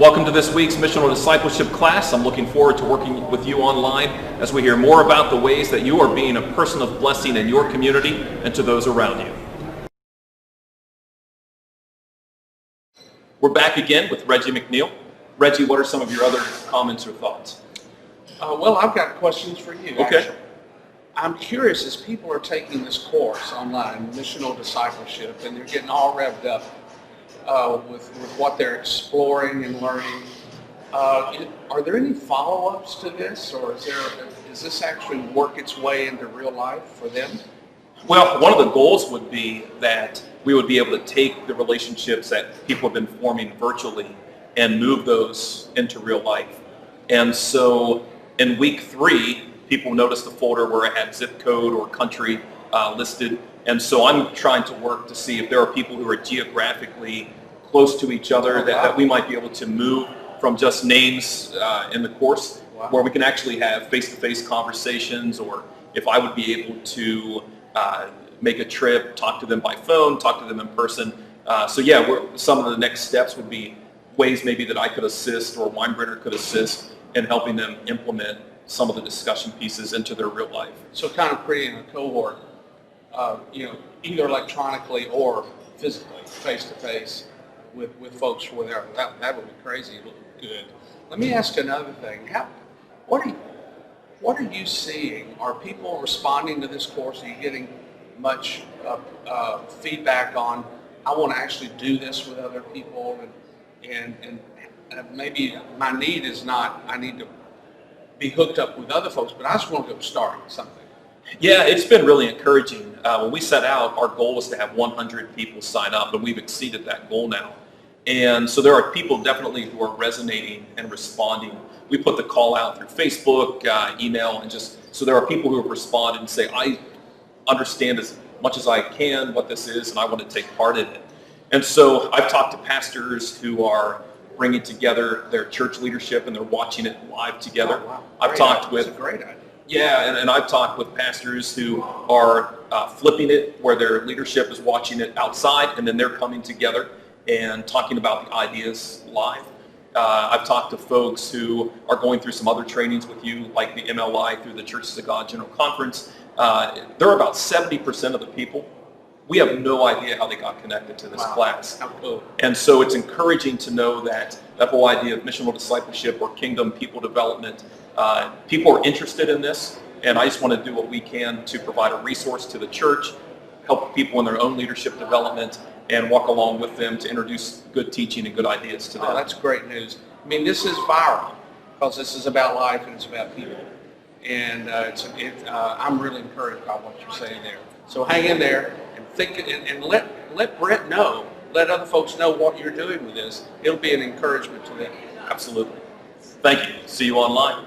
Welcome to this week's Missional Discipleship class. I'm looking forward to working with you online as we hear more about the ways that you are being a person of blessing in your community and to those around you. We're back again with Reggie McNeal. Reggie, what are some of your other comments or thoughts? Well, I've got questions for you. Okay. Actually. I'm curious, as people are taking this course online, Missional Discipleship, and they're getting all revved up with what they're exploring and learning, are there any follow-ups to this, or does this actually work its way into real life for them? Well, one of the goals would be that we would be able to take the relationships that people have been forming virtually and move those into real life. And so in week 3, people noticed the folder where I had zip code or country listed. And so I'm trying to work to see if there are people who are geographically close to each other that we might be able to move from just names in the course, where we can actually have face-to-face conversations, or if I would be able to make a trip, talk to them by phone, talk to them in person. So yeah, some of the next steps would be ways maybe that I could assist or Weinbrenner could assist in helping them implement some of the discussion pieces into their real life. So kind of creating a cohort, either electronically or physically, face-to-face with folks from wherever. That would be crazy good. Let me ask another thing. What are you seeing? Are people responding to this course? Are you getting much feedback on, I want to actually do this with other people, and maybe my need is not, I need to be hooked up with other folks, but I just want to go start something. Yeah, it's been really encouraging. When we set out, our goal was to have 100 people sign up, and we've exceeded that goal now. And so there are people definitely who are resonating and responding. We put the call out through Facebook, email, and so there are people who have responded and say, I understand as much as I can what this is, and I want to take part in it. And so I've talked to pastors who are bringing together their church leadership, and they're watching it live together. Oh, wow. I've talked with... That's a great idea. Yeah, and I've talked with pastors who are flipping it, where their leadership is watching it outside, and then they're coming together and talking about the ideas live. I've talked to folks who are going through some other trainings with you, like the MLI through the Churches of God General Conference. There are about 70% of the people. We have no idea how they got connected to this class. How cool. And so it's encouraging to know that whole idea of missional discipleship or kingdom people development, people are interested in this, and I just want to do what we can to provide a resource to the church, help people in their own leadership development, and walk along with them to introduce good teaching and good ideas to them. Oh, that's great news. I mean, this is viral because this is about life and it's about people. And I'm really encouraged by what you're saying there. So hang in there and think, and let Brent know, let other folks know what you're doing with this. It'll be an encouragement to them. Absolutely. Thank you. See you online.